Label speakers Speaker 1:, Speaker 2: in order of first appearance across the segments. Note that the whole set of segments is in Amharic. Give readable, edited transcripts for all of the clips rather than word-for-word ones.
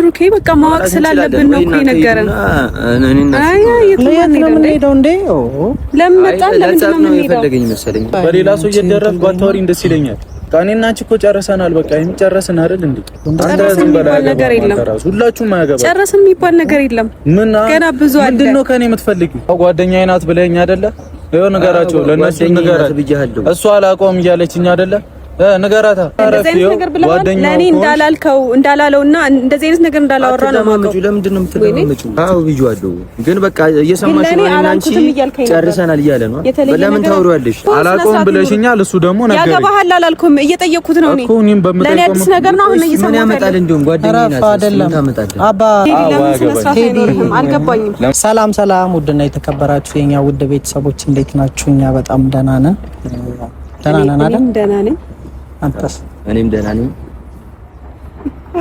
Speaker 1: ብሩኬ በቃ ማወቅ ስላለብን ነው እኮ የነገረን። አይ ለምን ሄደው እንዴ? ለምን መጣ? ለምን ነው የፈለገኝ መሰለኝ።
Speaker 2: በሌላ ሰው እየደረስኩ ባታወሪኝ ደስ ይለኛል። እኔና አንቺ እኮ ጨርሰናል። በቃ የሚጨረስን አይደል እንዴ?
Speaker 1: ጨረስን የሚባል ነገር የለም።
Speaker 2: ሁላችሁም አያገባም።
Speaker 1: ጨረስን የሚባል ነገር የለም። ገና ብዙ አለ። ምንድነው ከኔ የምትፈልጊው? ጓደኛዬ ናት ብለኸኝ አይደለ? ይኸው ንገራቸው፣ ለእነሱ ንገራት። እሷ አላውቀውም እያለችኝ አይደለ? ንገራታ። ለእኔ እንዳላልከው እንዳላለውና እንደዚህ አይነት ነገር እንዳላወራ ነው ማለት ነው።
Speaker 3: ለምንድን ነው የምትለማመጪው? አዎ ብዬዋለሁ፣ ግን በቃ እየሰማሽ ነው። አንቺ ጨርሰናል እያለ ነው። ለምን ታወሪዋለሽ?
Speaker 2: አላውቀውም ብለሽኛል። እሱ ደግሞ ነገር
Speaker 1: ያገባሃል አላልኩም፣ እየጠየኩት ነው። ለኔ አዲስ ነገር ነው። አሁን እየሰማሽ
Speaker 3: ምን ያመጣል? እንደውም ጓደኛዬ ናት ታመጣለህ።
Speaker 4: አባ
Speaker 1: አልገባኝም።
Speaker 4: ሰላም ሰላም፣ ውድና የተከበራችሁ የኛ ውድ ቤተሰቦች እንዴት ናችሁ? እኛ በጣም ደህና ነን። ደህና ነን አይደል?
Speaker 1: ደህና ነኝ።
Speaker 4: አንተስ?
Speaker 3: እኔም ደህና ነኝ።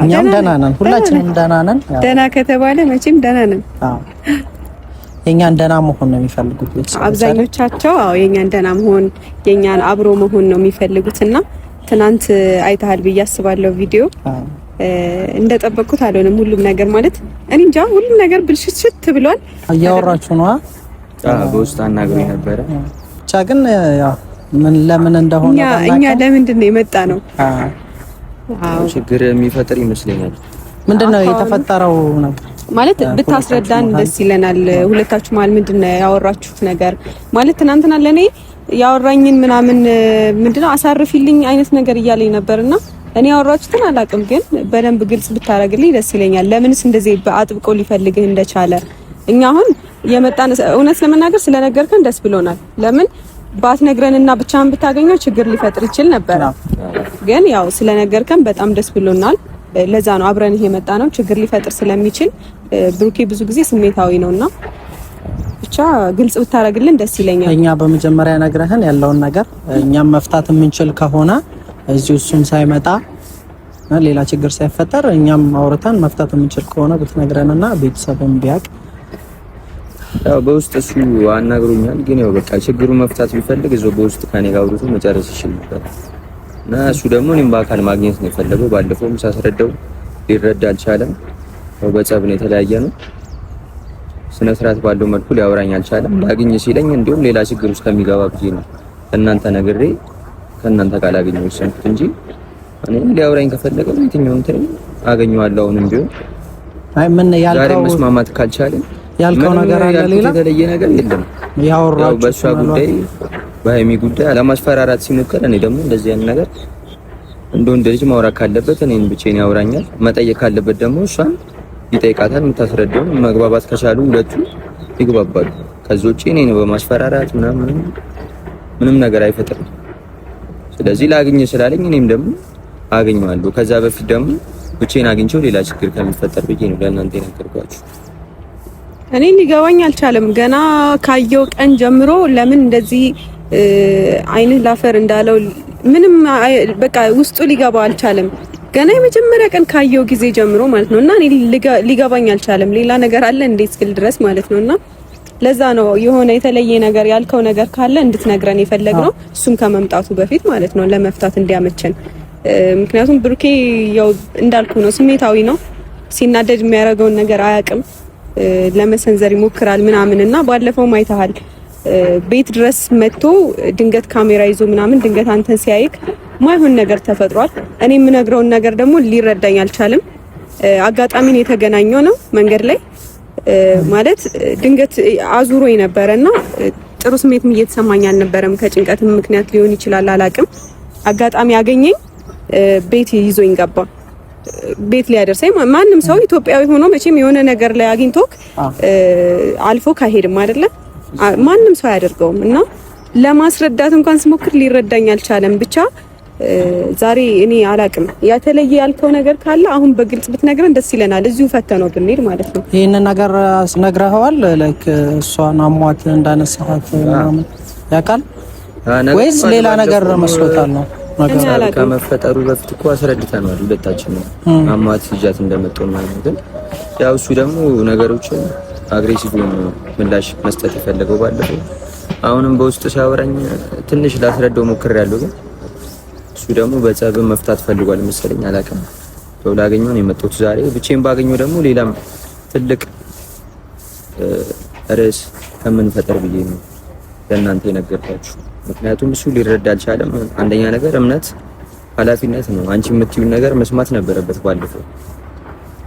Speaker 4: እኛም ደህና ነን። ሁላችንም ደህና ነን።
Speaker 1: ደህና ከተባለ መቼም ደህና ነን።
Speaker 4: አዎ የኛን ደህና መሆን ነው የሚፈልጉት ቤተሰቦች
Speaker 1: አብዛኞቻቸው። አዎ የኛን ደህና መሆን የኛን አብሮ መሆን ነው የሚፈልጉትና ትናንት አይተሃል ብዬ አስባለሁ ቪዲዮ። እንደጠበቅኩት አልሆነም ሁሉም ነገር ማለት እኔ እንጃ ሁሉም ነገር ብልሽት ብሏል።
Speaker 4: እያወራችሁ ነው?
Speaker 3: በውስጥ አናግሮኝ ነበረ።
Speaker 4: ብቻ ግን ያው ምን ለምን እንደሆነ
Speaker 1: እኛ ለምንድን ነው የመጣ ነው?
Speaker 3: አዎ ችግር የሚፈጥር ይመስለኛል።
Speaker 4: ምንድነው የተፈጠረው ነገር
Speaker 1: ማለት ብታስረዳን ደስ ይለናል። ሁለታችሁ ማለት ምንድነው ያወራችሁት ነገር ማለት ትናንትና ለኔ ያወራኝን ምናምን ምንድነው አሳርፊልኝ አይነት ነገር እያለኝ ነበርና እኔ ያወራችሁትን አላውቅም፣ ግን በደንብ ግልጽ ብታረግልኝ ደስ ይለኛል። ለምንስ እንደዚህ አጥብቆ ሊፈልግህ እንደቻለ እኛ አሁን የመጣን እውነት ለመናገር ስለነገርከን ደስ ብሎናል። ለምን ባትነግረንና ብቻህን ብታገኘው ችግር ሊፈጥር ይችል ነበር። ግን ያው ስለነገርከን በጣም ደስ ብሎናል። ለዛ ነው አብረን የመጣ ነው። ችግር ሊፈጥር ስለሚችል ብሩኬ ብዙ ጊዜ ስሜታዊ ነውና ብቻ ግልጽ ብታረግልን ደስ ይለኛል።
Speaker 4: እኛ በመጀመሪያ ነግረህን ያለውን ነገር እኛም መፍታት የምንችል ከሆነ እዚህ እሱም ሳይመጣ ሌላ ችግር ሳይፈጠር እኛም አውርተን መፍታት የምንችል ከሆነ ብትነግረንና ቤተሰብም ቢያቅ
Speaker 3: ያው በውስጥ እሱ አናግሮኛል። ግን ያው በቃ ችግሩ መፍታት ቢፈልግ እዛው በውስጥ ከኔ ጋር አውርቶ መጨረስ ይችላል ነበር እና እሱ ደግሞ እኔም በአካል ማግኘት ነው የፈለገው። ባለፈውም ሳስረዳው ሊረዳ አልቻለም። ያው በጸብ ነው የተለያየ ነው። ስነ ስርዓት ባለው መልኩ ሊያወራኝ አልቻለም። ላግኝ ሲለኝ እንዲሁም ሌላ ችግር ውስጥ ከሚገባ ብዬ ነው እናንተ ነግሬ ከእናንተ ጋር ላገኘው ወሰንኩት እንጂ እኔ ሊያወራኝ ከፈለገ የትኛውን እንትን አገኘዋለሁ። አሁንም ቢሆን
Speaker 4: አይ ምን ያልከው
Speaker 3: ዛሬ መስማማት ካልቻለን
Speaker 4: ያልከው ነገር አለ ሌላ
Speaker 3: የተለየ ነገር የለም። ያው በሷ ጉዳይ በሃይሚ ጉዳይ አለማስፈራራት ሲሞክር እኔ ደግሞ እንደዚህ ያን ነገር እንደ ልጅ ማውራት ካለበት እኔን ብቻዬን ያወራኛል። መጠየቅ ካለበት ደግሞ እሷን ይጠይቃታል። የምታስረዳውን መግባባት ከቻሉ ሁለቱ ይግባባሉ። ከዛ ውጪ እኔን በማስፈራራት ምንም ነገር አይፈጥርም። ስለዚህ ላግኝ ስላለኝ እኔም ደግሞ አገኘዋለሁ። ከዛ በፊት ደግሞ ብቻዬን አግኝቼው ሌላ ችግር ከሚፈጠር ብዬ ነው ለእናንተ የነገርኳችሁ።
Speaker 1: እኔ ሊገባኝ አልቻለም። ገና ካየው ቀን ጀምሮ ለምን እንደዚህ አይንህ ላፈር እንዳለው ምንም በቃ ውስጡ ሊገባው አልቻለም። ገና የመጀመሪያ ቀን ካየው ጊዜ ጀምሮ ማለት ነውና እኔ ሊገባኝ አልቻለም። ሌላ ነገር አለ እንዴት እስክል ድረስ ማለት ነውና ለዛ ነው የሆነ የተለየ ነገር ያልከው ነገር ካለ እንድትነግረን የፈለግነው እሱም ከመምጣቱ በፊት ማለት ነው ለመፍታት እንዲያመቸን። ምክንያቱም ብሩኬ ያው እንዳልኩ ነው ስሜታዊ ነው። ሲናደድ የሚያደርገውን ነገር አያውቅም። ለመሰንዘር ይሞክራል ምናምንና ባለፈው አይተሃል ቤት ድረስ መጥቶ ድንገት ካሜራ ይዞ ምናምን ድንገት አንተን ሲያይክ ማይሆን ነገር ተፈጥሯል። እኔ የምነግረውን ነገር ደግሞ ሊረዳኝ አልቻለም። አጋጣሚን የተገናኘው ነው መንገድ ላይ ማለት ድንገት አዙሮኝ ነበርና ጥሩ ስሜትም እየተሰማኝ አልነበረም። ከጭንቀትም ምክንያት ሊሆን ይችላል አላቅም። አጋጣሚ ያገኘኝ ቤት ይዞኝ ገባ። ቤት ሊያደርሰኝ ማንም ሰው ኢትዮጵያዊ ሆኖ መቼም የሆነ ነገር ላይ አግኝቶክ አልፎ ካሄድም አይደለ ማንም ሰው አያደርገውም እና ለማስረዳት እንኳን ስሞክር ሊረዳኝ አልቻለም። ብቻ ዛሬ እኔ አላቅም ያተለየ ያልከው ነገር ካለ አሁን በግልጽ ብትነግረን ደስ ይለናል። እዚሁ ፈተነው ብንሄድ ማለት ነው።
Speaker 4: ይሄን ነገር ነግረኸዋል? ላይክ እሷን አሟት እንዳነሳሃት ምናምን ያውቃል ወይስ ሌላ ነገር መስሎታል ነው?
Speaker 3: ነገር ከመፈጠሩ በፊት እኮ አስረድተናል ሁለታችን ነው አሟት ይዣት እንደመጣው ማለት ነው። ግን ያው እሱ ደግሞ ነገሮችን አግሬሲቭ ምላሽ መስጠት የፈለገው ባለፈው አሁንም በውስጥ ሲያወራኝ ትንሽ ላስረዳው ሞክሬያለሁ። ግን እሱ ደግሞ በጸብ መፍታት ፈልጓል መሰለኝ አላውቅም። ሰው ላገኘው ነው የመጣሁት ዛሬ። ብቻዬን ባገኘው ደግሞ ሌላም ትልቅ ርዕስ ከምንፈጠር ብዬ ነው ለእናንተ የነገርኳችሁ። ምክንያቱም እሱ ሊረዳ አልቻለም። አንደኛ ነገር እምነት ኃላፊነት ነው። አንቺ የምትዩን ነገር መስማት ነበረበት ባለፈው።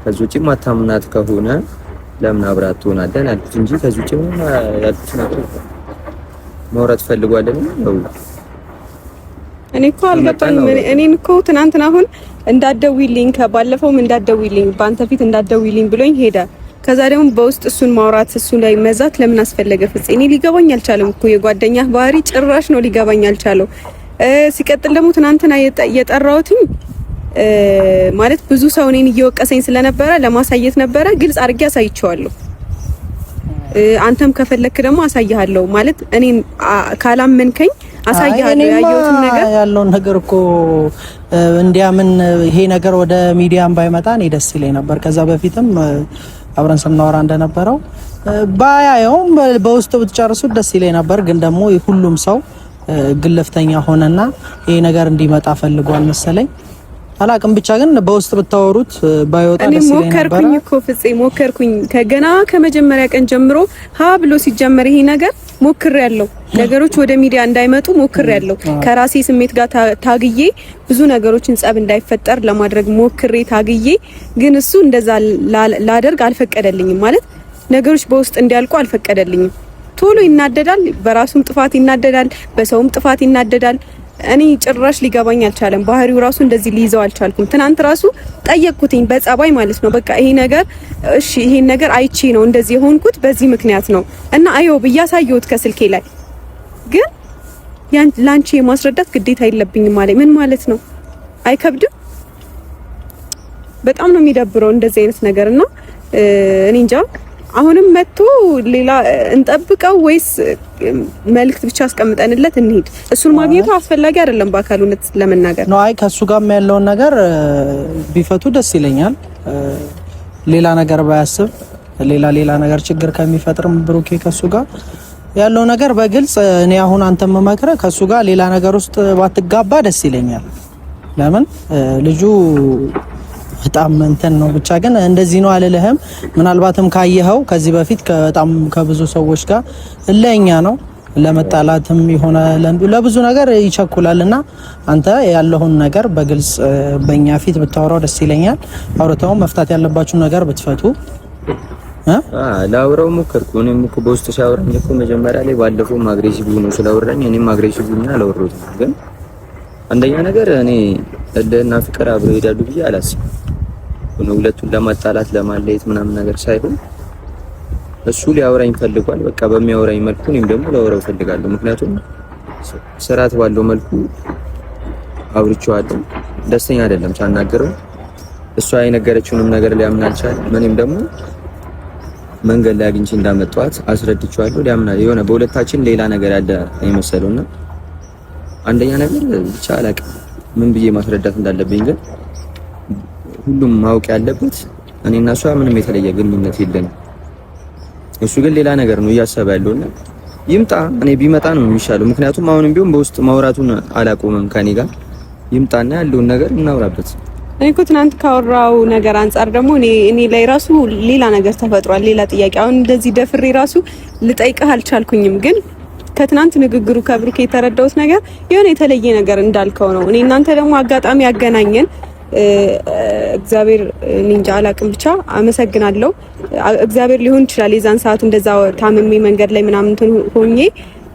Speaker 3: ከዚህ ውጪ ማታምናት ከሆነ ለምን አብራት ትሆናለን አልኩት እንጂ ከዚህ ውጪ ምንም ያልኩት ነገር ማውራት ፈልጓለን ነው። እኔ እኮ አልገባኝም።
Speaker 1: እኔን እኮ ትናንትና አሁን እንዳትደውይልኝ ከባለፈውም እንዳትደውይልኝ በአንተ ፊት እንዳትደውይልኝ ብሎኝ ሄደ። ከዛ ደግሞ በውስጥ እሱን ማውራት እሱ ላይ መዛት ለምን አስፈለገ? ፍፄ እኔ ሊገባኝ አልቻለም እኮ የጓደኛ ባህሪ ጭራሽ ነው ሊገባኝ አልቻለው። ሲቀጥል ደግሞ ትናንትና የጠራሁትኝ ማለት ብዙ ሰው እኔን እየወቀሰኝ ስለነበረ ለማሳየት ነበረ። ግልጽ አድርጌ አሳይቼዋለሁ። አንተም ከፈለክ ደግሞ አሳይሃለሁ። ማለት እኔን ካላመንከኝ አሳይሃለሁ። ያየሁትን ነገር
Speaker 4: ያለውን ነገር እኮ እንዲያምን ይሄ ነገር ወደ ሚዲያም ባይመጣ እኔ ደስ ይለኝ ነበር። ከዛ በፊትም አብረን ስናወራ እንደነበረው ባያየውም በውስጥ ብትጨርሱት ደስ ይለኝ ነበር። ግን ደግሞ ሁሉም ሰው ግልፍተኛ ሆነና ይሄ ነገር እንዲመጣ ፈልጓል መሰለኝ። አላቅም ብቻ ግን በውስጥ ብታወሩት ባይወጣ ደስ ይለኝ ነበር።
Speaker 1: ሞከርኩኝ እኮ ፍፄ ሞከርኩኝ። ከገና ከመጀመሪያ ቀን ጀምሮ ሀ ብሎ ሲጀመር ይሄ ነገር ሞክሬያለሁ። ነገሮች ወደ ሚዲያ እንዳይመጡ ሞክሬያለሁ። ከራሴ ስሜት ጋር ታግዬ ብዙ ነገሮችን ጸብ እንዳይፈጠር ለማድረግ ሞክሬ ታግዬ፣ ግን እሱ እንደዛ ላደርግ አልፈቀደልኝም። ማለት ነገሮች በውስጥ እንዲያልቁ አልፈቀደልኝም። ቶሎ ይናደዳል፣ በራሱም ጥፋት ይናደዳል፣ በሰውም ጥፋት ይናደዳል። እኔ ጭራሽ ሊገባኝ አልቻለም። ባህሪው ራሱ እንደዚህ ሊይዘው አልቻልኩም። ትናንት ራሱ ጠየቅኩትኝ በጸባይ ማለት ነው። በቃ ይሄ ነገር እሺ፣ ይሄን ነገር አይቼ ነው እንደዚህ የሆንኩት በዚህ ምክንያት ነው እና አየው ብያሳየሁት ከስልኬ ላይ። ግን ላንቺ የማስረዳት ግዴታ የለብኝም ማለት ምን ማለት ነው? አይከብድም? በጣም ነው የሚደብረው እንደዚህ አይነት ነገርና እኔ እንጃ። አሁንም መጥቶ ሌላ እንጠብቀው ወይስ መልእክት ብቻ አስቀምጠንለት እንሂድ? እሱን ማግኘቱ አስፈላጊ አይደለም በአካል እውነት ለመናገር ነው።
Speaker 4: አይ ከሱ ጋር ያለውን ነገር ቢፈቱ ደስ ይለኛል። ሌላ ነገር ባያስብ ሌላ ነገር ችግር ከሚፈጥርም ብሩኬ ከሱ ጋር ያለው ነገር በግልጽ እኔ አሁን አንተ መመክረ ከሱ ጋር ሌላ ነገር ውስጥ ባትጋባ ደስ ይለኛል። ለምን ልጁ በጣም እንትን ነው። ብቻ ግን እንደዚህ ነው አልልህም። ምናልባትም ካየኸው ከዚህ በፊት በጣም ከብዙ ሰዎች ጋር እለኛ ነው፣ ለመጣላትም የሆነ ለብዙ ነገር ይቸኩላልና አንተ ያለውን ነገር በግልጽ በእኛ ፊት ብታወራው ደስ ይለኛል። አውርተው መፍታት ያለባችሁ ነገር ብትፈቱ።
Speaker 3: ላውራው ሞከርኩ። እኔም እኮ በውስጥ ሲያወራኝ እኮ መጀመሪያ ላይ ባለፈው አግሬሲቭ ሆኖ ስለወራኝ እኔም አግሬሲቭ ሆኜ አላወራሁትም። ግን አንደኛ ነገር እኔ እልህና ፍቅር አብረው ይሄዳሉ ብዬ አላስብም። ሁለቱን ለማጣላት ለማለየት ምናምን ነገር ሳይሆን እሱ ሊያወራኝ ፈልጓል። በቃ በሚያወራኝ መልኩ እኔም ደግሞ ላወራው ፈልጋለሁ። ምክንያቱም ስርዓት ባለው መልኩ አውርቼዋለሁ። ደስተኛ አይደለም ሳናገረው። እሷ የነገረችውንም ነገር ሊያምን አልቻለም። እኔም ደግሞ መንገድ ላይ አግኝቼ እንዳመጣኋት አስረድቼዋለሁ። ሊያምን የሆነ በሁለታችን ሌላ ነገር ያለ አይመሰለውና አንደኛ ነገር ብቻ አላውቅም ምን ብዬ ማስረዳት እንዳለብኝ። ግን ሁሉም ማወቅ ያለበት እኔና እሷ ምንም የተለየ ግንኙነት የለንም። እሱ ግን ሌላ ነገር ነው እያሰበ ያለውና ይምጣ። እኔ ቢመጣ ነው የሚሻለው። ምክንያቱም አሁንም ቢሆን በውስጥ ማውራቱን አላቆመም ከኔ ጋር። ይምጣና ያለውን ነገር እናውራበት።
Speaker 1: እኔ እኮ ትናንት ካወራው ነገር አንፃር ደግሞ እኔ ላይ ራሱ ሌላ ነገር ተፈጥሯል። ሌላ ጥያቄ አሁን እንደዚህ ደፍሬ ራሱ ልጠይቅህ አልቻልኩኝም። ግን ከትናንት ንግግሩ ከብሩክ የተረዳሁት ነገር የሆነ የተለየ ነገር እንዳልከው ነው። እኔ እናንተ ደግሞ አጋጣሚ ያገናኘን እግዚአብሔር እንጃ አላቅም። ብቻ አመሰግናለሁ። እግዚአብሔር ሊሆን ይችላል የዛን ሰዓት እንደዛ ታምሜ መንገድ ላይ ምናምን ሆኜ፣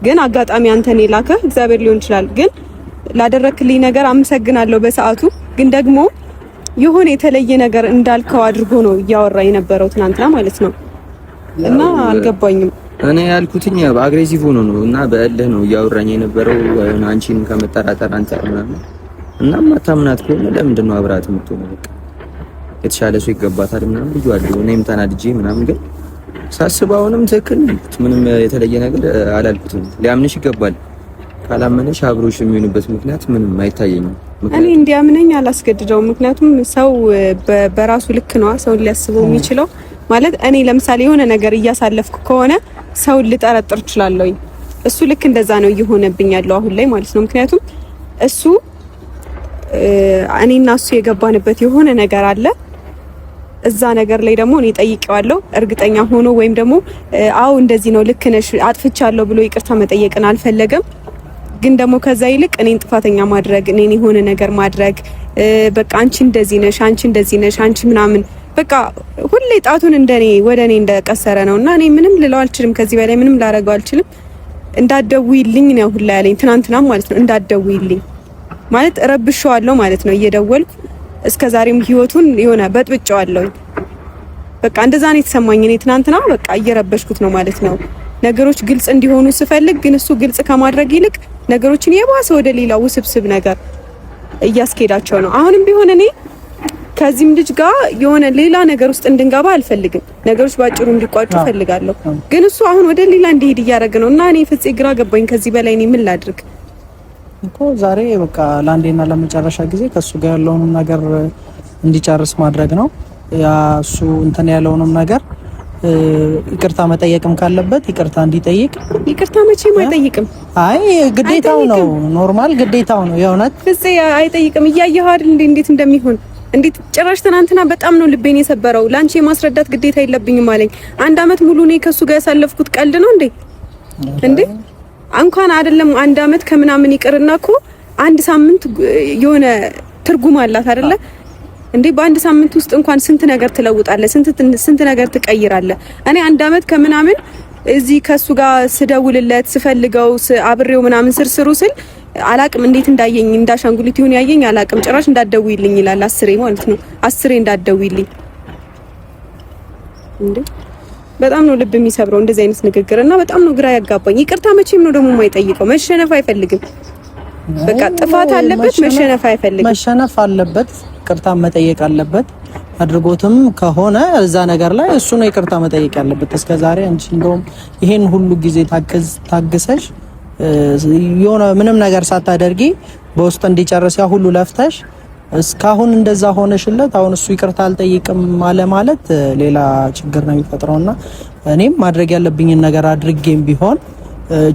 Speaker 1: ግን አጋጣሚ አንተን የላከህ እግዚአብሔር ሊሆን ይችላል። ግን ላደረክልኝ ነገር አመሰግናለሁ በሰዓቱ። ግን ደግሞ የሆነ የተለየ ነገር እንዳልከው አድርጎ ነው እያወራ የነበረው ትናንትና ማለት ነው። እና አልገባኝም።
Speaker 3: እኔ ያልኩትኝ በአግሬሲቭ ሆኖ ነው እና በእልህ ነው እያወራኝ የነበረው አንቺን ከመጠራጠር አንፃር ምናምን። እና ማታምናት ከሆነ ለምንድን ነው አብራት የምትሆነው? በቃ የተሻለ ሰው ይገባታል ምናምን ብዬዋለሁ። እኔም ተናድጄ ምናምን፣ ግን ሳስበውንም ትክክል ምንም የተለየ ነገር አላልኩትም። ሊያምንሽ ይገባል። ካላመነሽ አብሮሽ የሚሆንበት ምክንያት ምንም አይታየኝም።
Speaker 1: እኔ እንዲያምነኝ አላስገድደውም። ምክንያቱም ሰው በራሱ ልክ ነው ሰውን ሊያስበው የሚችለው። ማለት እኔ ለምሳሌ የሆነ ነገር እያሳለፍኩ ከሆነ ሰውን ልጠረጥር እችላለሁ። እሱ ልክ እንደዛ ነው እየሆነብኝ ያለው አሁን ላይ ማለት ነው። ምክንያቱም እሱ እኔና እሱ የገባንበት የሆነ ነገር አለ። እዛ ነገር ላይ ደግሞ እኔ ጠይቄዋለሁ እርግጠኛ ሆኖ ወይም ደግሞ አው እንደዚህ ነው ልክ ነሽ አጥፍቻለሁ ብሎ ይቅርታ መጠየቅን አልፈለገም። ግን ደግሞ ከዛ ይልቅ እኔን ጥፋተኛ ማድረግ እኔን የሆነ ነገር ማድረግ በቃ አንቺ እንደዚህ ነሽ አንቺ ምናምን በቃ ሁሌ ጣቱን እንደኔ ወደ እኔ እንደቀሰረ ነውና እኔ ምንም ልለው አልችልም። ከዚህ በላይ ምንም ላረጋው አልችልም። እንዳትደውይልኝ ነው ሁላ ያለኝ ትናንትና ማለት ነው። እንዳትደውይልኝ ማለት ረብሻዋለሁ ማለት ነው። እየደወልኩ እስከዛሬም ህይወቱን የሆነ በጥብጫዋለሁ። በቃ እንደዛ ነው የተሰማኝ። እኔ ትናንትና በቃ እየረበሽኩት ነው ማለት ነው። ነገሮች ግልጽ እንዲሆኑ ስፈልግ ግን እሱ ግልጽ ከማድረግ ይልቅ ነገሮችን የባሰ ወደ ሌላ ውስብስብ ነገር እያስኬዳቸው ነው። አሁንም ቢሆን እኔ ከዚህም ልጅ ጋር የሆነ ሌላ ነገር ውስጥ እንድንገባ አልፈልግም። ነገሮች ባጭሩ እንዲቋጩ ፈልጋለሁ። ግን እሱ አሁን ወደ ሌላ እንዲሄድ እያደረገ ነው እና እኔ ፍፄ ግራ ገባኝ። ከዚህ በላይ እኔ ምን ላድርግ
Speaker 4: እኮ ዛሬ በቃ ለአንዴና ለመጨረሻ ጊዜ ከሱ ጋር ያለውን ነገር እንዲጨርስ ማድረግ ነው። ያ እሱ እንትን ያለውንም ነገር ይቅርታ መጠየቅም ካለበት ይቅርታ እንዲጠይቅ።
Speaker 1: ይቅርታ መቼም አይጠይቅም።
Speaker 4: አይ ግዴታው ነው፣ ኖርማል ግዴታው ነው። የእውነት
Speaker 1: ፍፄ አይጠይቅም። እያየኸው አይደል እንዴት እንደሚሆን እንዴት ጭራሽ ትናንትና በጣም ነው ልቤን የሰበረው። ላንቺ የማስረዳት ግዴታ የለብኝም አለኝ። 1 አመት ሙሉ እኔ ከሱ ጋር ያሳለፍኩት ቀልድ ነው እንዴ? እንኳን አይደለም 1 አመት ከምናምን ይቅርና እኮ 1 ሳምንት የሆነ ትርጉም አላት አይደለ እንዴ? በ1 ሳምንት ውስጥ እንኳን ስንት ነገር ትለውጣለህ፣ ስንት ነገር ትቀይራለህ። እኔ 1 አመት ከምናምን እዚህ ከሱ ጋር ስደውልለት ስፈልገው አብሬው ምናምን ስርስሩ ስል አላቅም እንዴት እንዳየኝ እንዳሻንጉሊት ይሁን ያየኝ አላቅም። ጭራሽ እንዳትደውይልኝ ይላል 10 ማለት ነው። 10 እንዳትደውይልኝ እንዴ! በጣም ነው ልብ የሚሰብረው እንደዚህ አይነት ንግግር እና በጣም ነው ግራ ያጋባኝ። ይቅርታ መቼም ነው ደግሞ የማይጠይቀው። መሸነፍ አይፈልግም። በቃ ጥፋት አለበት፣ መሸነፍ አይፈልግም።
Speaker 4: መሸነፍ አለበት፣ ይቅርታ መጠየቅ አለበት። አድርጎትም ከሆነ እዛ ነገር ላይ እሱ ነው ይቅርታ መጠየቅ ያለበት። እስከዛሬ አንቺ እንደውም ይሄን ሁሉ ጊዜ ታግሰሽ የሆነ ምንም ነገር ሳታደርጊ በውስጥ እንዲጨርስ ያ ሁሉ ለፍተሽ እስካሁን እንደዛ ሆነሽለት አሁን እሱ ይቅርታ አልጠይቅም ማለት ሌላ ችግር ነው የሚፈጥረውና እኔም ማድረግ ያለብኝን ነገር አድርጌም ቢሆን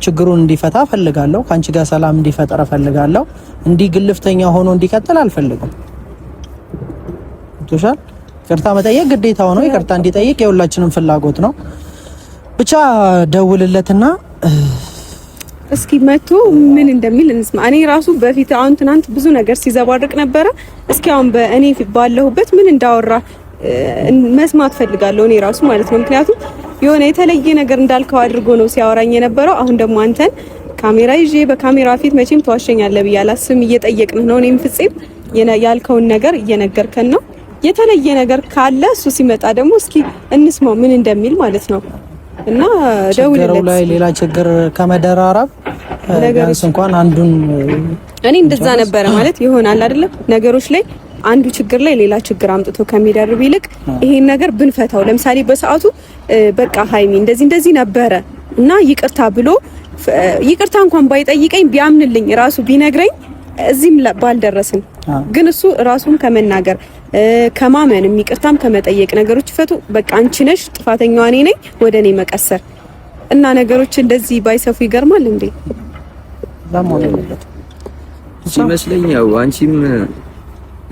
Speaker 4: ችግሩን እንዲፈታ ፈልጋለሁ። ካንቺ ጋር ሰላም እንዲፈጠር ፈልጋለሁ። እንዲህ ግልፍተኛ ሆኖ እንዲቀጥል አልፈልግም። ቶሻል ይቅርታ መጠየቅ ግዴታው ነው። ይቅርታ እንዲጠይቅ የሁላችንም ፍላጎት ነው። ብቻ ደውልለትና
Speaker 1: እስኪ መቶ ምን እንደሚል እንስማ። እኔ ራሱ በፊት አሁን ትናንት ብዙ ነገር ሲዘባርቅ ነበረ። እስኪ አሁን በእኔ ባለሁበት ምን እንዳወራ መስማት ፈልጋለሁ እኔ ራሱ ማለት ነው። ምክንያቱም የሆነ የተለየ ነገር እንዳልከው አድርጎ ነው ሲያወራኝ የነበረው። አሁን ደግሞ አንተን ካሜራ ይዤ በካሜራ ፊት መቼም ተዋሸኛለህ ብዬ አላስብም። እየጠየቅንህ ነው። እኔም ፍፄም ያልከውን ነገር እየነገርከን ነው። የተለየ ነገር ካለ እሱ ሲመጣ ደግሞ እስኪ እንስማው ምን እንደሚል ማለት ነው። እና ደውልለት
Speaker 4: ላይ ሌላ ችግር ከመደራረብ ነገርስ እንኳን አንዱን
Speaker 1: እኔ እንደዛ ነበረ ማለት ይሆናል አይደለም። ነገሮች ላይ አንዱ ችግር ላይ ሌላ ችግር አምጥቶ ከሚደርብ ይልቅ ይሄን ነገር ብንፈታው። ለምሳሌ በሰዓቱ በቃ ሃይሚ እንደዚህ ነበረ እና ይቅርታ ብሎ ይቅርታ እንኳን ባይጠይቀኝ ቢያምንልኝ ራሱ ቢነግረኝ እዚህም ባልደረስን። ግን እሱ ራሱን ከመናገር ከማመን ይቅርታም ከመጠየቅ ነገሮች ይፈቱ። በቃ አንቺ ነሽ ጥፋተኛዋ እኔ ነኝ ወደ እኔ መቀሰር እና ነገሮች እንደዚህ ባይሰፉ ይገርማል እንዴ?
Speaker 3: ሲመስለኝ ያው አንቺም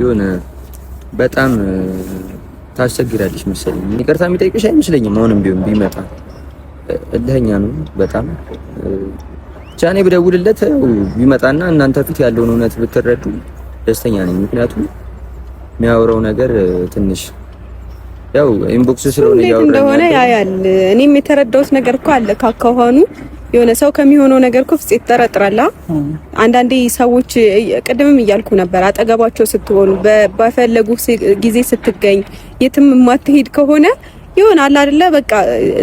Speaker 3: የሆነ በጣም ታስቸግራለሽ መሰለኝ። ይቅርታ የሚጠይቅሽ አይመስለኝም። አሁንም ቢሆን ቢመጣ እልህኛ ነው በጣም ቻኔ ብደውልለት ቢመጣና እናንተ ፊት ያለውን እውነት ብትረዱ ደስተኛ ነኝ። ምክንያቱም የሚያወራው ነገር ትንሽ ያው ኢንቦክስ ስለሆነ ያው
Speaker 1: እንደሆነ ያያል። እኔም የተረዳሁት ነገር እኮ አለ ካካሆኑ የሆነ ሰው ከሚሆነው ነገር እኮ ፍፄ ተጠራጥራላ። አንዳንዴ ሰዎች ቅድምም እያልኩ ነበር አጠገባቸው ስትሆኑ በፈለጉ ጊዜ ስትገኝ የትም የማትሄድ ከሆነ ይሆናል አይደለ? በቃ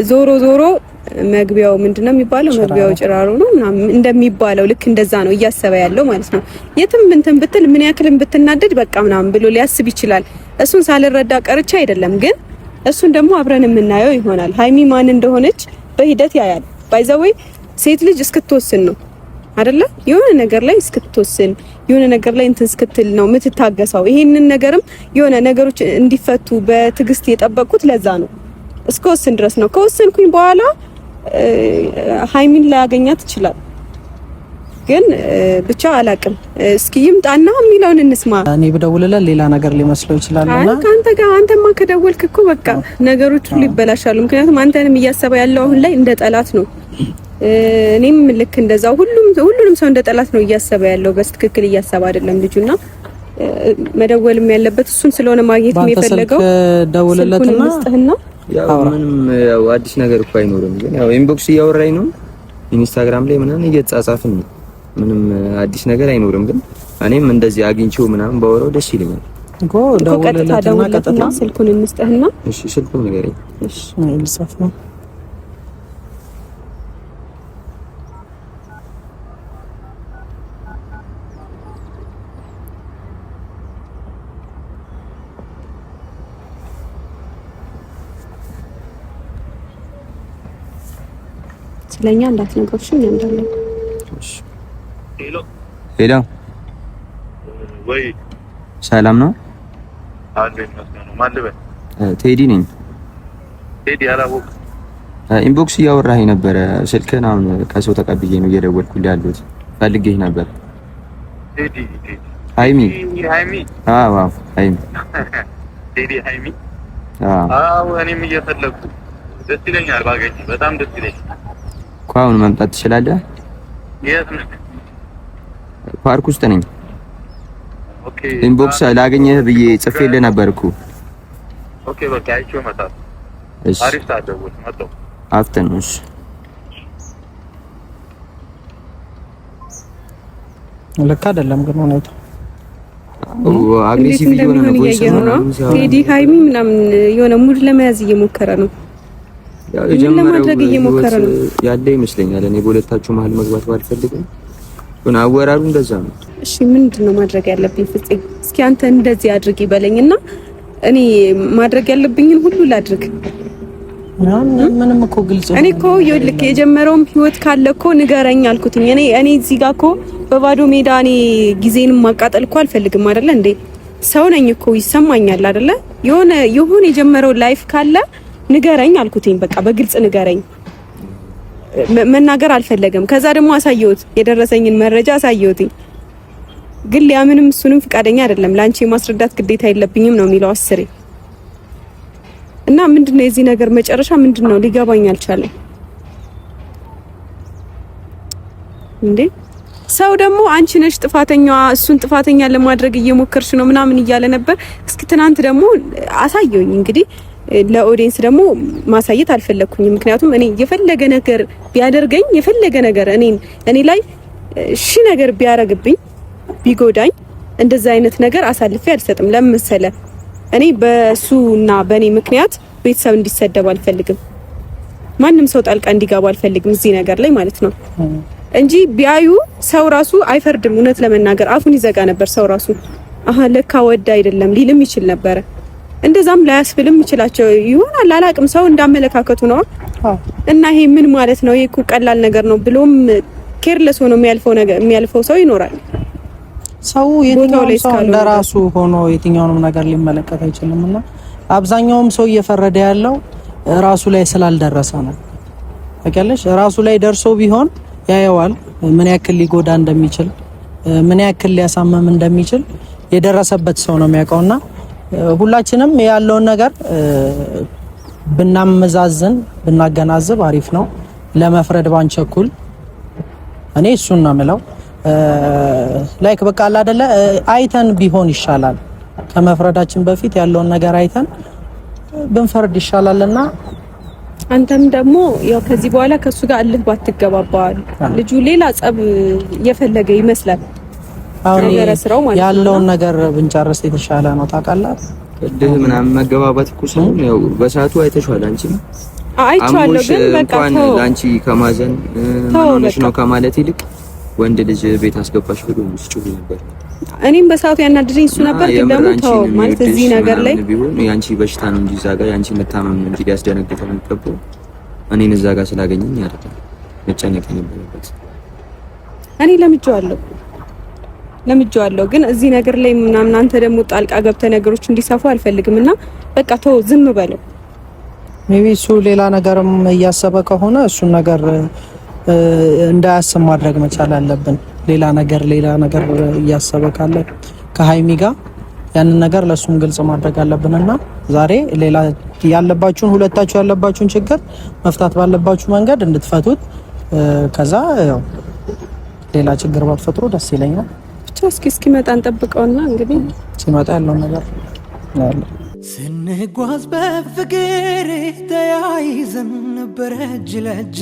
Speaker 1: ዞሮ መግቢያው ምንድነው የሚባለው? መግቢያው ጭራሮ ነው ምናምን እንደሚባለው ልክ እንደዛ ነው እያሰበ ያለው ማለት ነው። የትም እንትን ብትል ምን ያክልም ብትናደድ በቃ ምናምን ብሎ ሊያስብ ይችላል። እሱን ሳልረዳ ቀርቻ አይደለም፣ ግን እሱን ደግሞ አብረን የምናየው ይሆናል። ሃይሚ ማን እንደሆነች በሂደት ያያል። ባይዘዌይ ሴት ልጅ እስክትወስን ነው አይደለ? የሆነ ነገር ላይ እስክትወስን የሆነ ነገር ላይ እንትን እስክትል ነው የምትታገሰው። ይሄንን ነገርም የሆነ ነገሮች እንዲፈቱ በትዕግስት የጠበቁት ለዛ ነው። እስከወስን ድረስ ነው። ከወሰንኩኝ በኋላ ሃይሚን ላያገኛት ይችላል። ግን ብቻ አላቅም። እስኪ ይምጣና የሚለውን እንስማ።
Speaker 4: እኔ ብደውልለት ሌላ ነገር ሊመስለው ይችላልና
Speaker 1: አንተ ጋር አንተማ ከደወልክ እኮ በቃ ነገሮች ሁሉ ይበላሻሉ። ምክንያቱም አንተንም እያሰበ ያለው አሁን ላይ እንደ ጠላት ነው። እኔም ልክ እንደዛው ሁሉንም ሰው እንደ ጠላት ነው እያሰበ ያለው። በትክክል እያሰበ አይደለም ልጁና መደወልም ያለበት እሱን ስለሆነ ማግኘት የሚፈልገው
Speaker 4: ደውልለትና
Speaker 3: ያው ምንም ያው አዲስ ነገር እኮ አይኖርም። ግን ያው ኢንቦክስ እያወራኝ ነው ኢንስታግራም ላይ ምናምን እየተጻጻፍን ነው። ምንም አዲስ ነገር አይኖርም። ግን እኔም እንደዚህ አግኝቼው ምናምን ባወራው ደስ ይለኛል
Speaker 4: እኮ። ደውልለትና
Speaker 1: ስልኩን እንስጥህና
Speaker 3: እሺ ስልኩን ንገረኝ።
Speaker 4: እሺ ልጻፍ ነው።
Speaker 1: ስለኛ እንዳትነግሩሽኝ እንዳለ።
Speaker 3: እሺ ሄሎ
Speaker 2: ወይ
Speaker 3: ሰላም ነው?
Speaker 2: አንዴት ነው ማለት
Speaker 3: ቴዲ ነኝ።
Speaker 2: ቴዲ አላወቅ
Speaker 3: ኢንቦክስ እያወራኸኝ ነበረ። ስልክህን አሁን ከሰው ተቀብዬ ነው እየደወልኩልህ ያለሁት። ፈልጌህ ነበር።
Speaker 2: ቴዲ
Speaker 3: ሃይሚ አዎ ሃይሚ
Speaker 2: ቴዲ ሃይሚ
Speaker 3: አዎ
Speaker 2: እኔም እየፈለኩ ደስ ይለኛል ባገኝ በጣም ደስ ይለኛል።
Speaker 3: አሁን መምጣት ትችላለህ?
Speaker 2: የት ነህ?
Speaker 3: ፓርክ ውስጥ ነኝ።
Speaker 2: ኦኬ
Speaker 3: ኢንቦክስ ላገኘህ ብዬ ጽፌልህ ነበርኩ።
Speaker 2: ኦኬ በቃ አይቼው እመጣለሁ።
Speaker 3: እሺ
Speaker 2: አሪፍ ታደውል መጣሁ።
Speaker 3: አፍተን እሺ
Speaker 1: ልክ አይደለም ግን ሁኔታው
Speaker 3: አግሬሲቭ የሆነ ነው።
Speaker 1: ቴዲ ሃይሚ ምናምን የሆነ ሙድ ለመያዝ እየሞከረ ነው።
Speaker 3: ያው ለማድረግ እየሞከረ ነው ያለ ይመስለኛል። እኔ በሁለታችሁ መሀል መግባት ባልፈልግም ግን አወራሩ እንደዛ ነው።
Speaker 1: እሺ ምንድነው ማድረግ ያለብኝ? ፍፄ እስኪ አንተ እንደዚህ አድርጊ በለኝና እኔ ማድረግ ያለብኝን ሁሉ ላድርግ።
Speaker 4: ምንም እኮ ግልጽ
Speaker 1: እኔ እኮ ይልክ የጀመረውም ህይወት ካለ እኮ ንገረኝ አልኩትኝ። እኔ እዚህ ጋር እኮ በባዶ ሜዳ እኔ ጊዜንም ማቃጠል እኮ አልፈልግም አይደለ እንዴ? ሰው ነኝ እኮ ይሰማኛል አይደለ? የሆነ የጀመረው ላይፍ ካለ ንገረኝ አልኩትኝ። በቃ በግልጽ ንገረኝ። መናገር አልፈለገም። ከዛ ደግሞ አሳየሁት፣ የደረሰኝን መረጃ አሳየሁትኝ። ግን ሊያምንም እሱንም ፍቃደኛ አይደለም። ላንቺ ማስረዳት ግዴታ የለብኝም ነው የሚለው አስሬ። እና ምንድነው የዚህ ነገር መጨረሻ ምንድነው ሊገባኝ አልቻለም። እንዴ ሰው ደግሞ አንቺ ነሽ ጥፋተኛዋ፣ እሱን ጥፋተኛ ለማድረግ እየሞከርሽ ነው ምናምን እያለ ነበር። እስኪ ትናንት ደግሞ አሳየውኝ። እንግዲህ ለኦዲየንስ ደግሞ ማሳየት አልፈለኩኝም። ምክንያቱም እኔ የፈለገ ነገር ቢያደርገኝ የፈለገ ነገር እኔ ላይ ነገር ቢያረግብኝ ቢጎዳኝ እንደዛ አይነት ነገር አሳልፌ አልሰጥም። ለምን መሰለ እኔ በሱና በኔ ምክንያት ቤተሰብ እንዲሰደብ አልፈልግም። ማንም ሰው ጣልቃ እንዲገባ አልፈልግም እዚህ ነገር ላይ ማለት ነው እንጂ ቢያዩ ሰው ራሱ አይፈርድም። እውነት ለመናገር አፉን ይዘጋ ነበር ሰው ራሱ። ለካ ወድ አይደለም ሊልም ይችል ነበር። እንደዛም ላያስብልም ይችላቸው ይሆናል አላቅም። ሰው እንዳመለካከቱ ነው። እና ይሄ ምን ማለት ነው? ይሄ እኮ ቀላል ነገር ነው ብሎም ኬርለስ ሆኖ የሚያልፈው ሰው ይኖራል።
Speaker 4: ሰው የትኛውም ሰው እንደራሱ ሆኖ የትኛውንም ነገር ሊመለከት አይችልምና አብዛኛውም ሰው እየፈረደ ያለው ራሱ ላይ ስላልደረሰ ነው። ታውቂያለሽ፣ ራሱ ላይ ደርሶ ቢሆን ያየዋል ምን ያክል ሊጎዳ እንደሚችል፣ ምን ያክል ሊያሳመም እንደሚችል የደረሰበት ሰው ነው የሚያውቀውና ሁላችንም ያለውን ነገር ብናመዛዝን ብናገናዝብ አሪፍ ነው። ለመፍረድ ባንቸኩል እኔ እሱን ነው የምለው። ላይክ በቃ አይደለ አይተን ቢሆን ይሻላል። ከመፍረዳችን በፊት ያለውን ነገር አይተን ብንፈርድ ይሻላልና
Speaker 1: አንተም ደግሞ ያው ከዚህ በኋላ ከሱ ጋር እልህ ባትገባባል። ልጁ ሌላ ጸብ የፈለገ ይመስላል።
Speaker 4: አሁን ያለውን ነገር ብንጨርስ የተሻለ ነው። ታውቃለህ
Speaker 3: እልህ ምናምን መገባባት እኮ ሳይሆን ያው በሰዓቱ አይተሽዋል። አንቺም
Speaker 1: አይቻለሁ። ግን በቃ ተው
Speaker 3: አንቺ ከማዘን ምንሽ ነው ከማለት ይልቅ ወንድ ልጅ ቤት አስገባሽ ብሎ ሲጮህ ነበር።
Speaker 1: እኔም በሰዓቱ ያናደደኝ እሱ ነበር። ግን ደግሞ ተው ማለት እዚህ ነገር ላይ
Speaker 3: ቢሆን ያንቺ በሽታ ነው እንጂ እዛ ጋር ያንቺ መታመም ነው እንጂ ሊያስደነግጠው የሚገባው እኔን እዛ ጋር ስላገኘኝ አይደለም መጨነቅ የነበረበት።
Speaker 1: እኔ ለምጄዋለሁ ግን እዚህ ነገር ላይ ምናምን አንተ ደግሞ ጣልቃ ገብተህ ነገሮች እንዲሰፉ አልፈልግምና በቃ ተው ዝም በለው።
Speaker 4: ሜቢ እሱ ሌላ ነገርም እያሰበ ከሆነ እሱን ነገር እንዳያስብ ማድረግ መቻል አለብን። ሌላ ነገር እያሰበ ካለ ከሀይሚ ጋር ያንን ነገር ለሱም ግልጽ ማድረግ አለብንና ዛሬ ሌላ ሁለታችሁ ያለባችሁን ችግር መፍታት ባለባችሁ መንገድ እንድትፈቱት ከዛ ያው ሌላ ችግር ባትፈጥሩ ደስ ይለኛል።
Speaker 1: ብቻ እስኪመጣ እንጠብቀውና እንግዲህ
Speaker 4: ሲመጣ ያለው ነገር ያለው
Speaker 5: ስንጓዝ በፍቅር ተያይዘን ነበር እጅ ለእጅ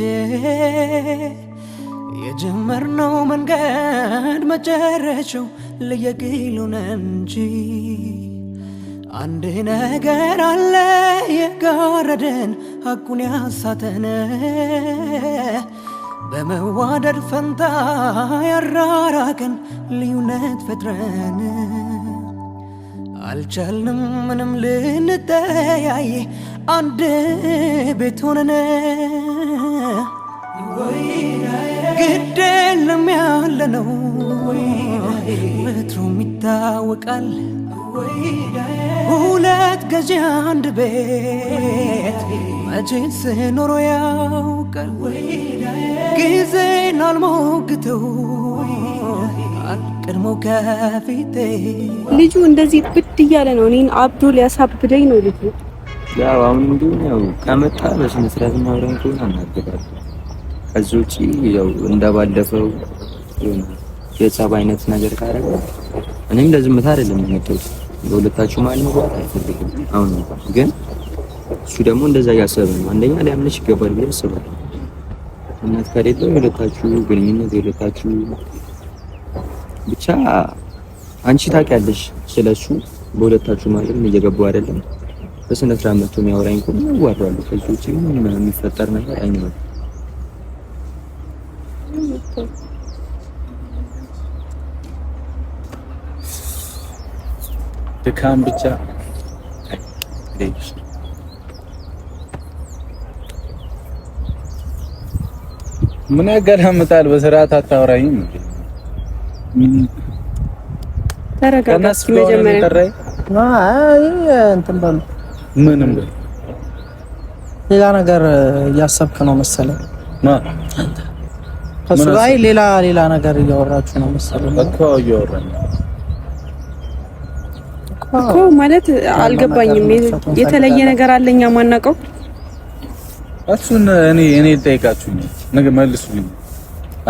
Speaker 5: የጀመርነው መንገድ መጨረሻው ለየግል ሆነ እንጂ አንድ ነገር አለ የጋረደን ሐቁን ያሳተን በመዋደድ ፈንታ ያራራቀን ልዩነት ፈጥረን አልቻልንም ምንም ልንተያይ አንድ ቤት ሆነን ግድ የለም ያለነው ወትሮም ይታወቃል ሁለት ገዢ አንድ ቤት መቼስ ኖሮ ያውቃል ጊዜን አልሞግተው አልቀድሞ ከፊቴ
Speaker 1: ልጁ እንደዚህ ብድ እያለ ነው እኔን አብዶ ሊያሳብደኝ ነው ልጁ።
Speaker 3: ያው አሁን እንደው ከመጣ በስነ ስርዓት ማውራን ከሆነ አናገራለሁ። ከዚህ ውጪ ያው እንደባለፈው የጸብ አይነት ነገር ካረገ እኔም ለዝምታ አይደለም የመጣሁት ለሁለታችሁ ማለት ነው አይፈልግም። አሁን ግን እሱ ደግሞ እንደዛ ያሰበ ነው። አንደኛ ሊያምንሽ ይገባል ብዬ አስባለሁ። እናት ከሌለው የሁለታችሁ ግንኙነት የሁለታችሁ ብቻ አንቺ ታውቂያለሽ ስለሱ በሁለታችሁ ማለት እየገባው አይደለም። በስነ ስርዓት መጥቶ የሚያወራኝ እኮ ነው ዋራሉ። ከዚህ ውጪ ምን የሚፈጠር ነገር አይኖርም።
Speaker 2: ድካም ብቻ ምን ያገላምጣል? በስርዓት አታወራኝም እንዴ?
Speaker 1: ተረጋጋ እስኪ መጀመሪያ።
Speaker 4: እንትን በሉ
Speaker 2: ምንም
Speaker 4: ሌላ ነገር እያሰብክ ነው መሰለኝ። ከሱ ጋር ሌላ ነገር እያወራችሁ ነው መሰለኝ
Speaker 2: እኮ እያወራን
Speaker 1: እኮ ማለት አልገባኝም። የተለየ ነገር አለኛ ማናውቀው
Speaker 2: እሱን እኔ ልጠይቃችሁኝ ነገ መልሱልኝ።